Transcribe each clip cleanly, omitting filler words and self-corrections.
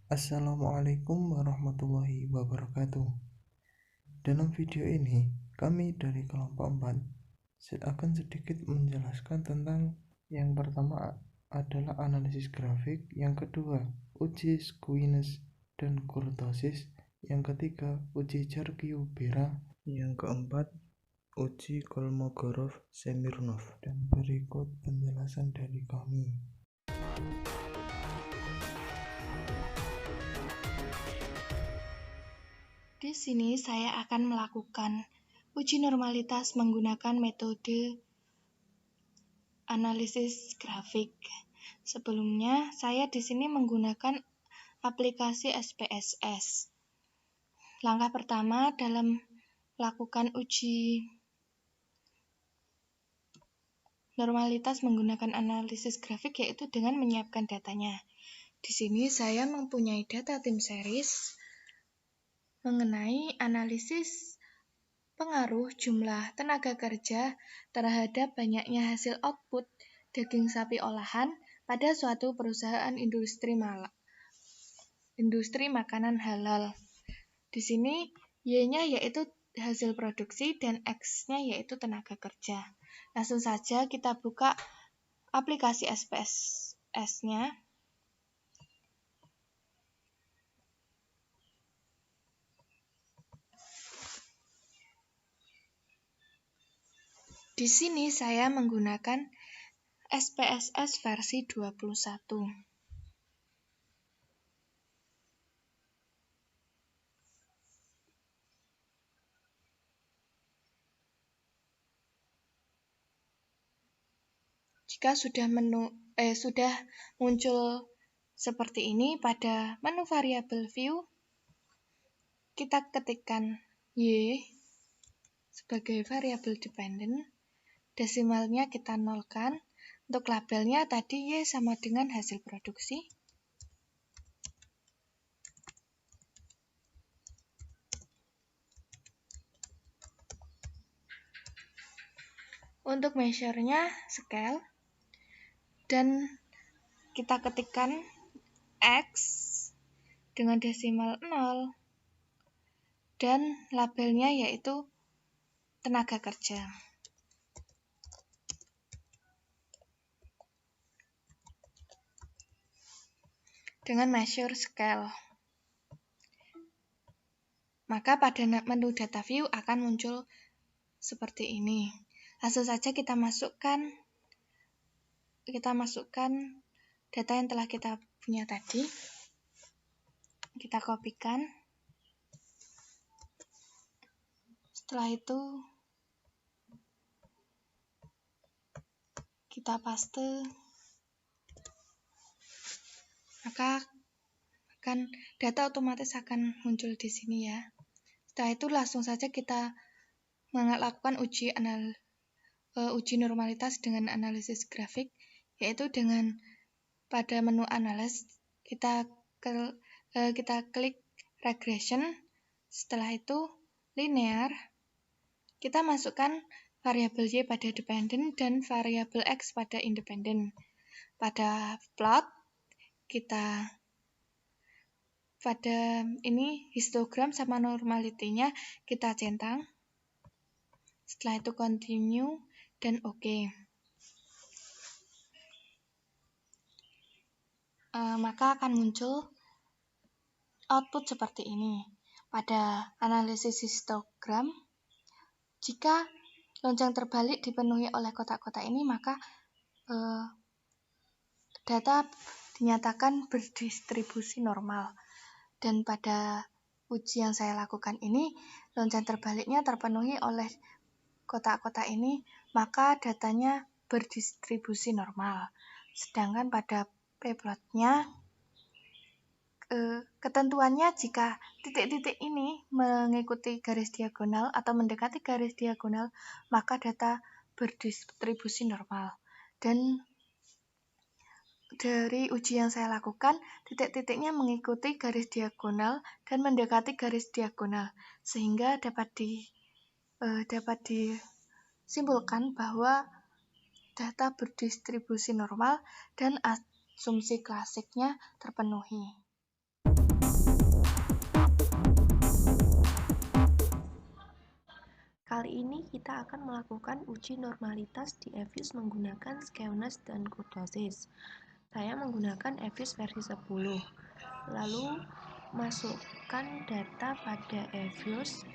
Assalamualaikum warahmatullahi wabarakatuh. Dalam video ini, kami dari kelompok 4 akan sedikit menjelaskan tentang yang pertama adalah analisis grafik, yang kedua uji squamous dan kurtosis, yang ketiga uji Charkiw-Bera, yang keempat uji Kolmogorov-Smirnov. Dan berikut penjelasan dari kami. Di sini saya akan melakukan uji normalitas menggunakan metode analisis grafik. Sebelumnya, saya di sini menggunakan aplikasi SPSS. Langkah pertama dalam melakukan uji normalitas menggunakan analisis grafik yaitu dengan menyiapkan datanya. Di sini saya mempunyai data time series mengenai analisis pengaruh jumlah tenaga kerja terhadap banyaknya hasil output daging sapi olahan pada suatu perusahaan industri makanan halal. Di sini Y-nya yaitu hasil produksi dan X-nya yaitu tenaga kerja. Langsung saja kita buka aplikasi SPSS-nya. Di sini saya menggunakan SPSS versi 21. Jika sudah muncul seperti ini pada menu variable view, kita ketikkan Y sebagai variabel dependent, desimalnya kita nolkan. Untuk labelnya tadi Y sama dengan hasil produksi. Untuk measure-nya scale, dan kita ketikkan X dengan desimal 0, dan labelnya yaitu tenaga kerja. Dengan measure scale, maka pada menu data view akan muncul seperti ini. Langsung saja kita masukkan data yang telah kita punya tadi. Kita kopikan. Setelah itu kita paste. Maka data otomatis akan muncul di sini ya. Setelah itu langsung saja kita melakukan uji normalitas dengan analisis grafik, yaitu dengan pada menu analysis kita klik regression. Setelah itu linear, kita masukkan variabel Y pada dependent dan variabel X pada independent. Pada plot kita pada ini histogram sama normality-nya kita centang. Setelah itu continue dan OK. Maka akan muncul output seperti ini. Pada analisis histogram, jika lonceng terbalik dipenuhi oleh kotak-kotak ini, maka data dinyatakan berdistribusi normal. Dan pada uji yang saya lakukan ini, lonceng terbaliknya terpenuhi oleh kotak-kotak ini, maka datanya berdistribusi normal. Sedangkan pada p-plotnya, ketentuannya jika titik-titik ini mengikuti garis diagonal atau mendekati garis diagonal, maka data berdistribusi normal. Dan dari uji yang saya lakukan, titik-titiknya mengikuti garis diagonal dan mendekati garis diagonal, sehingga dapat disimpulkan bahwa data berdistribusi normal dan asumsi klasiknya terpenuhi. Kali ini kita akan melakukan uji normalitas di EVIS menggunakan skewness dan kurtosis. Saya menggunakan EVIS versi 10. Lalu masukkan data pada EVIS.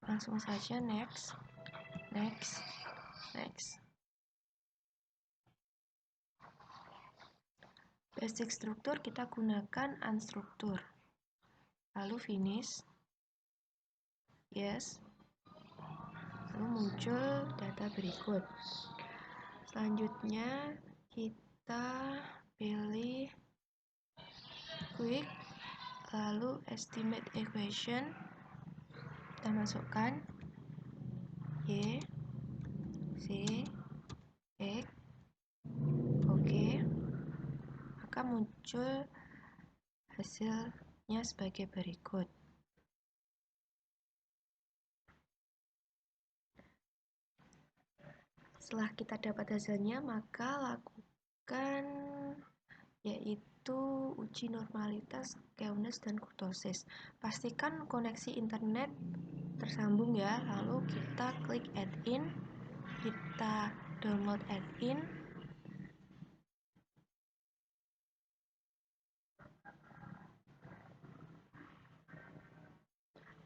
Langsung saja next. Basic struktur kita gunakan unstruktur. Lalu finish. Yes. Lalu muncul data berikut. Selanjutnya kita pilih quick, lalu estimate equation. Kita masukkan Y, Z, X, oke. Maka muncul hasilnya sebagai berikut. Setelah kita dapat hasilnya, maka lakukan yaitu uji normalitas, skewness, dan kurtosis. Pastikan koneksi internet tersambung ya. Lalu kita klik add-in, kita download add-in.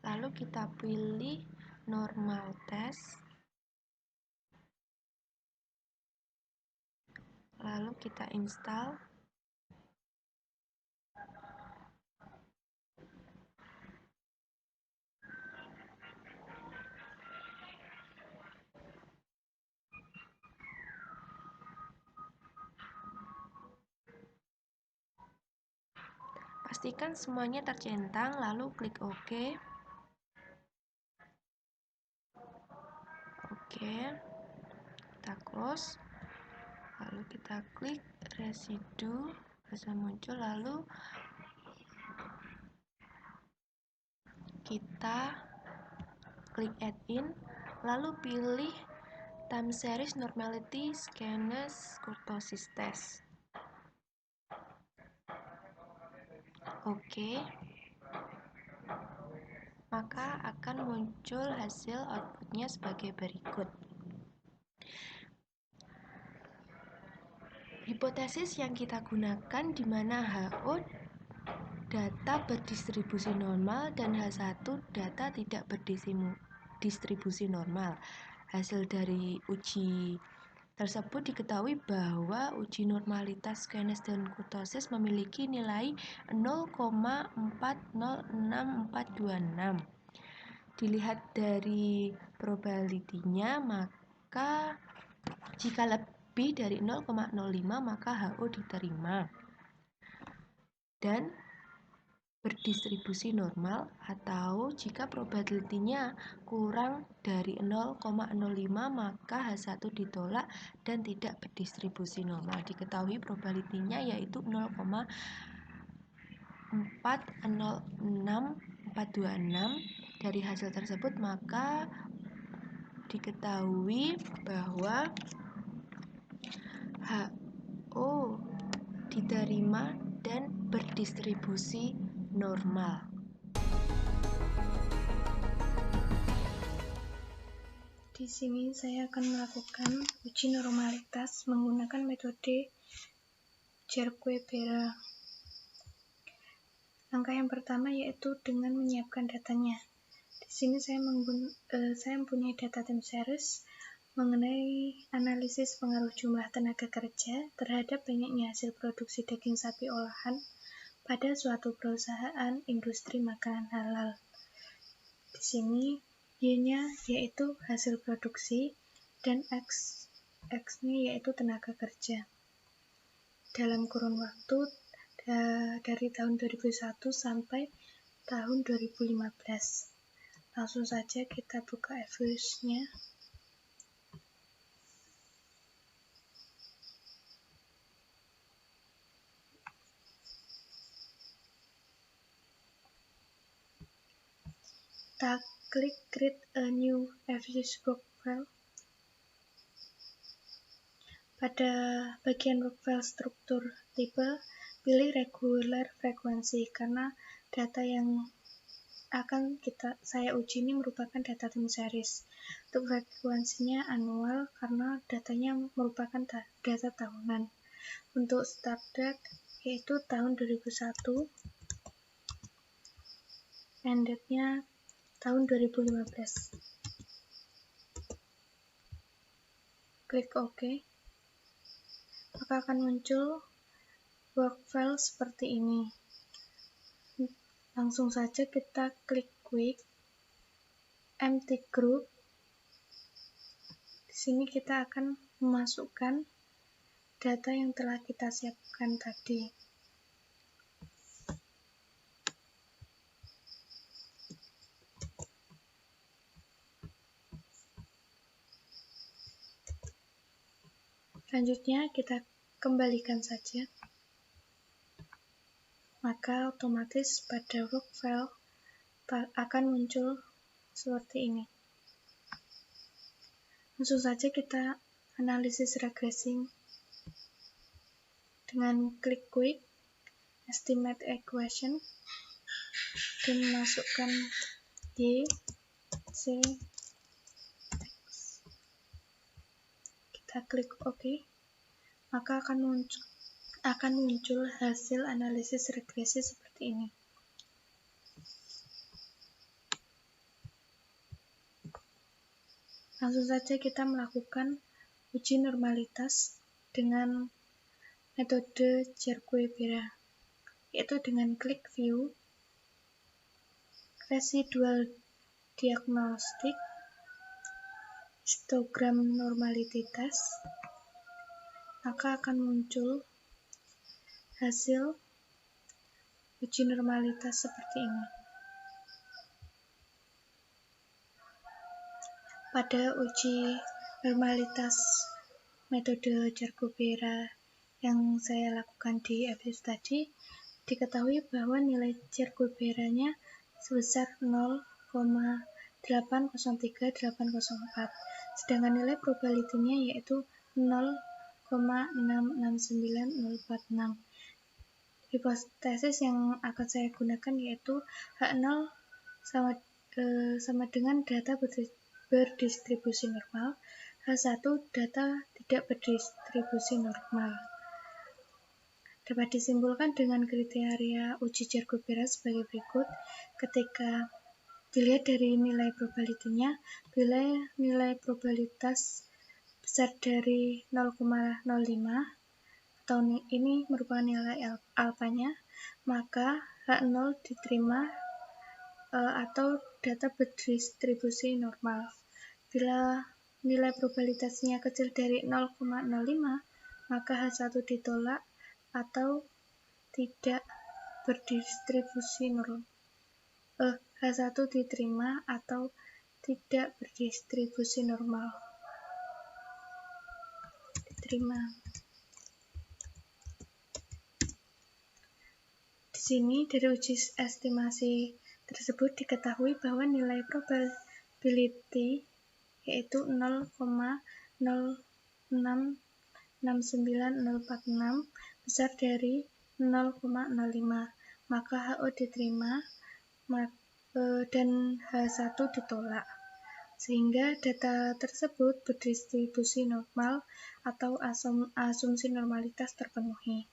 Lalu kita pilih normal test. Lalu kita install. Pastikan semuanya tercentang, lalu klik OK. Oke, kita close. Lalu kita klik residu, bisa muncul. Lalu kita klik add-in, lalu pilih time series normality skewness kurtosis test. Oke. Maka akan muncul hasil outputnya sebagai berikut. Hipotesis yang kita gunakan di mana HO data berdistribusi normal dan H1 data tidak berdistribusi normal. Hasil dari uji tersebut diketahui bahwa uji normalitas skewness dan kurtosis memiliki nilai 0,406426. Dilihat dari probability-nya, maka jika lebih dari 0,05 maka HO diterima dan berdistribusi normal, atau jika probability-nya kurang dari 0,05 maka H1 ditolak dan tidak berdistribusi normal. Diketahui probability-nya yaitu 0,406426. Dari hasil tersebut maka diketahui bahwa HO diterima dan berdistribusi normal. Di sini saya akan melakukan uji normalitas menggunakan metode Cerqueira. Langkah yang pertama yaitu dengan menyiapkan datanya. Di sini saya mempunyai data time series mengenai analisis pengaruh jumlah tenaga kerja terhadap banyaknya hasil produksi daging sapi olahan pada suatu perusahaan industri makanan halal. Di sini Y-nya yaitu hasil produksi dan X-nya yaitu tenaga kerja. Dalam kurun waktu dari tahun 2001 sampai tahun 2015. Langsung saja kita buka Evius-nya. Kita klik Create a new Evius work file. Pada bagian work file struktur tipe, pilih regular frequency karena data yang akan saya uji ini merupakan data tim series. Untuk frekuensinya annual karena datanya merupakan data tahunan. Untuk start date yaitu tahun 2001, end date-nya tahun 2015. Klik OK. Maka akan muncul work file seperti ini. Langsung saja kita klik Quick, Empty Group. Di sini kita akan memasukkan data yang telah kita siapkan tadi. Selanjutnya kita kembalikan saja. Maka otomatis pada work file akan muncul seperti ini. Langsung saja kita analisis regressing dengan klik Quick, Estimate Equation, dan masukkan Y, C, X. Kita klik OK, maka akan muncul hasil analisis regresi seperti ini. Langsung saja kita melakukan uji normalitas dengan metode Cerqueira, yaitu dengan klik View, Residual Diagnostic, Histogram Normality Test, maka akan muncul hasil uji normalitas seperti ini. Pada uji normalitas metode Cerqueira yang saya lakukan di Evius tadi, diketahui bahwa nilai Cerqueira-nya sebesar 0,803804, sedangkan nilai probability-nya yaitu 0,669046. Hipotesis yang akan saya gunakan yaitu H0 sama dengan data berdistribusi normal, H1 data tidak berdistribusi normal. Dapat disimpulkan dengan kriteria uji Cerqueira sebagai berikut. Ketika dilihat dari nilai probability-nya, bila nilai probabilitas besar dari 0,05 atau ini merupakan nilai alfanya, maka H0 diterima atau data berdistribusi normal. Bila nilai probabilitasnya kecil dari 0,05, maka H1 ditolak atau tidak berdistribusi normal. H1 diterima atau tidak berdistribusi normal. Diterima. Di sini dari uji estimasi tersebut diketahui bahwa nilai probability yaitu 0,0669046 besar dari 0,05, maka HO diterima dan H1 ditolak, sehingga data tersebut berdistribusi normal atau asumsi normalitas terpenuhi.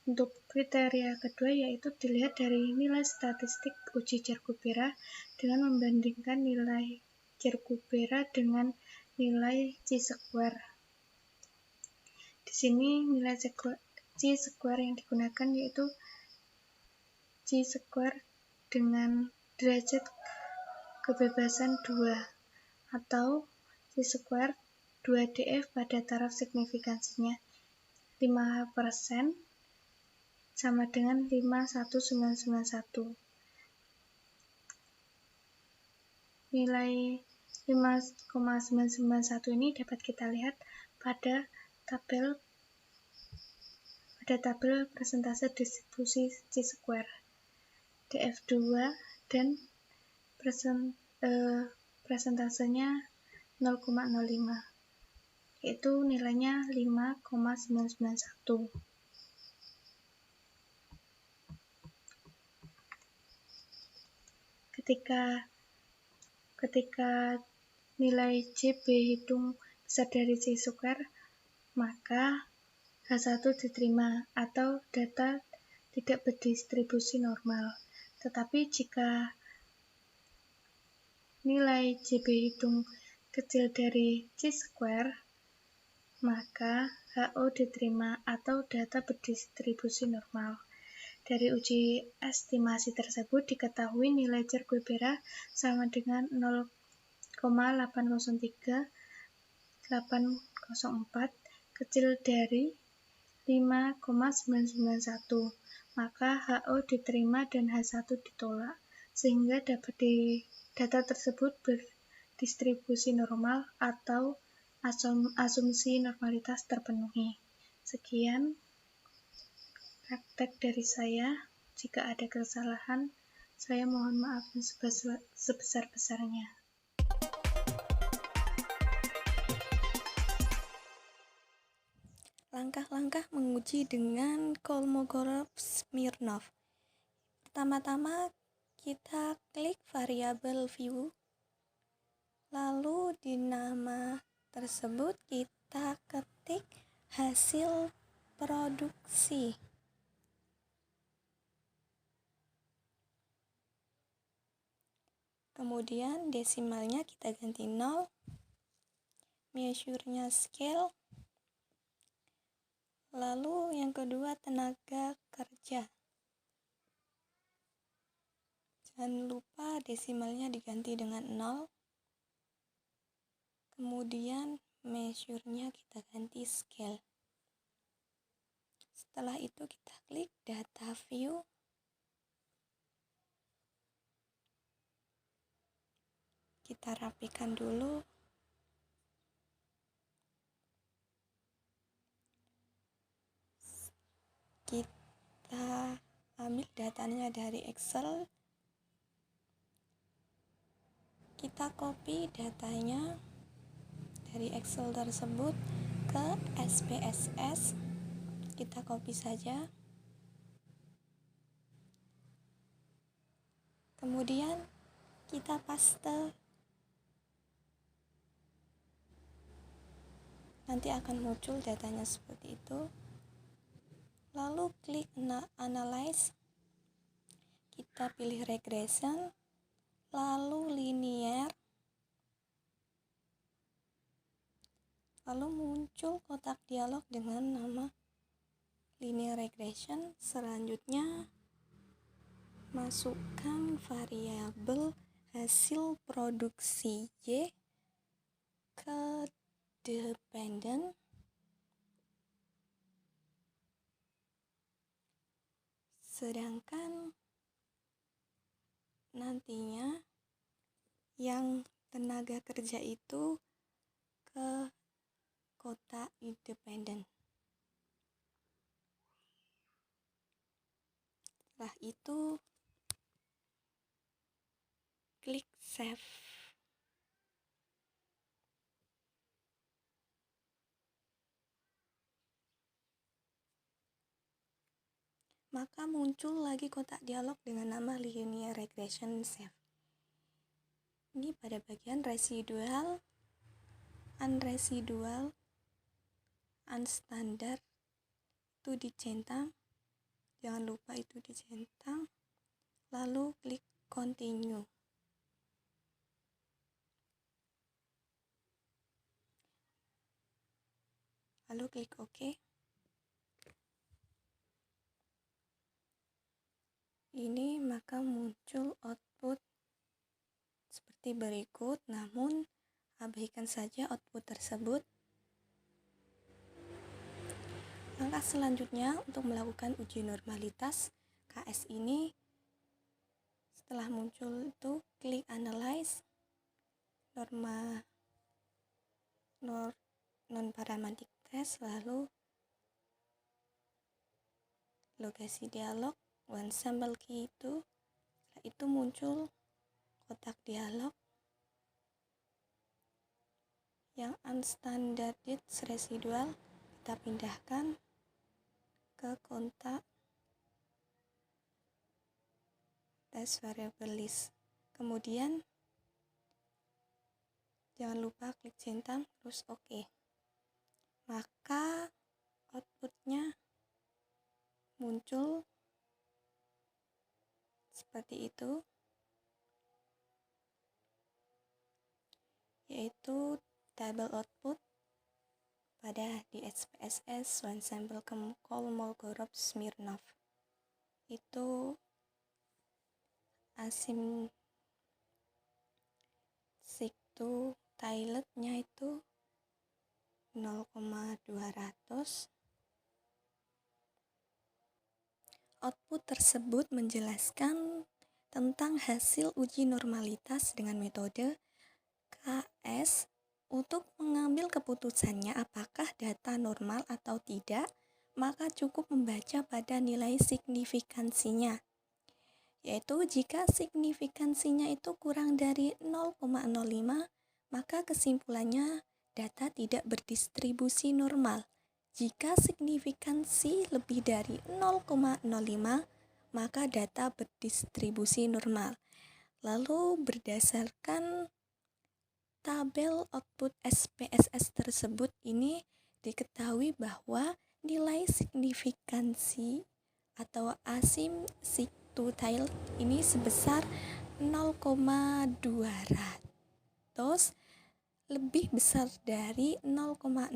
Untuk kriteria kedua yaitu dilihat dari nilai statistik uji Cerqueira dengan membandingkan nilai Cerqueira dengan nilai chi-square. Di sini nilai chi-square yang digunakan yaitu chi-square dengan derajat kebebasan 2 atau chi-square 2df pada taraf signifikansinya 5% sama dengan 51991. nilai 5,991 ini dapat kita lihat pada tabel persentase distribusi chi-square df2 dan persentasenya 0,05, yaitu nilainya 5,991. Ketika nilai JB hitung besar dari chi-square, maka H1 diterima atau data tidak berdistribusi normal. Tetapi jika nilai JB hitung kecil dari chi-square, maka HO diterima atau data berdistribusi normal. Dari uji estimasi tersebut diketahui nilai Cerqueira sama dengan 0,803804 kecil dari 5,991, maka HO diterima dan H1 ditolak, sehingga data tersebut berdistribusi normal atau asumsi normalitas terpenuhi. Sekian praktek dari saya. Jika ada kesalahan, saya mohon maaf sebesar-besarnya. Langkah-langkah menguji dengan Kolmogorov-Smirnov. Pertama-tama kita klik variabel view, lalu di nama tersebut kita ketik hasil produksi. Kemudian desimalnya kita ganti 0, measure-nya scale, lalu yang kedua tenaga kerja. Jangan lupa desimalnya diganti dengan 0. Kemudian measure-nya kita ganti scale. Setelah itu kita klik data view. Kita rapikan dulu. Kita ambil datanya dari Excel. Kita copy datanya dari Excel tersebut ke SPSS. Kita copy saja. Kemudian kita paste. Nanti akan muncul datanya seperti itu. Lalu klik Analyze. Kita pilih Regression, lalu Linear. Lalu muncul kotak dialog dengan nama Linear Regression. Selanjutnya masukkan variabel hasil produksi Y ke dependent. Sedangkan nantinya yang tenaga kerja itu ke kotak independen. Setelah itu klik save. Maka muncul lagi kotak dialog dengan nama Linear Regression Save. Ini pada bagian residual, unresidual, unstandard itu dicentang. Jangan lupa itu dicentang. Lalu klik continue. Lalu klik OK. Ini maka muncul output seperti berikut, namun abaikan saja output tersebut. Langkah selanjutnya untuk melakukan uji normalitas KS ini, setelah muncul itu klik Analyze, norma non-parametric test, lalu lokasi dialog, one sample key itu, setelah itu muncul kotak dialog yang unstandardized residual, kita pindahkan ke kontak test variable list. Kemudian jangan lupa klik centang terus OK. Maka outputnya muncul seperti itu, yaitu table output pada di SPSS one sample Kolmogorov-Smirnov. Itu asymptotically-nya itu 0,200. Output tersebut menjelaskan tentang hasil uji normalitas dengan metode KS untuk mengambil keputusannya apakah data normal atau tidak, maka cukup membaca pada nilai signifikansinya, yaitu jika signifikansinya itu kurang dari 0,05, maka kesimpulannya data tidak berdistribusi normal. Jika signifikansi lebih dari 0,05, maka data berdistribusi normal. Lalu berdasarkan tabel output SPSS tersebut ini diketahui bahwa nilai signifikansi atau asymptotically ini sebesar 0,200, lebih besar dari 0,05,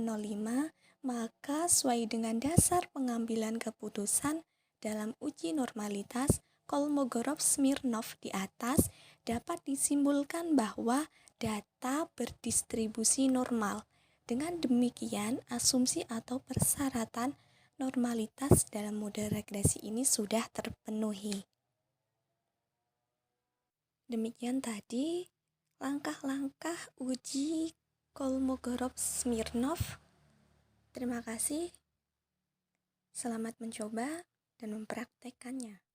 maka sesuai dengan dasar pengambilan keputusan dalam uji normalitas Kolmogorov-Smirnov di atas, dapat disimpulkan bahwa data berdistribusi normal. Dengan demikian, asumsi atau persyaratan normalitas dalam model regresi ini sudah terpenuhi. Demikian tadi langkah-langkah uji Kolmogorov-Smirnov. Terima kasih. Selamat mencoba dan mempraktekkannya.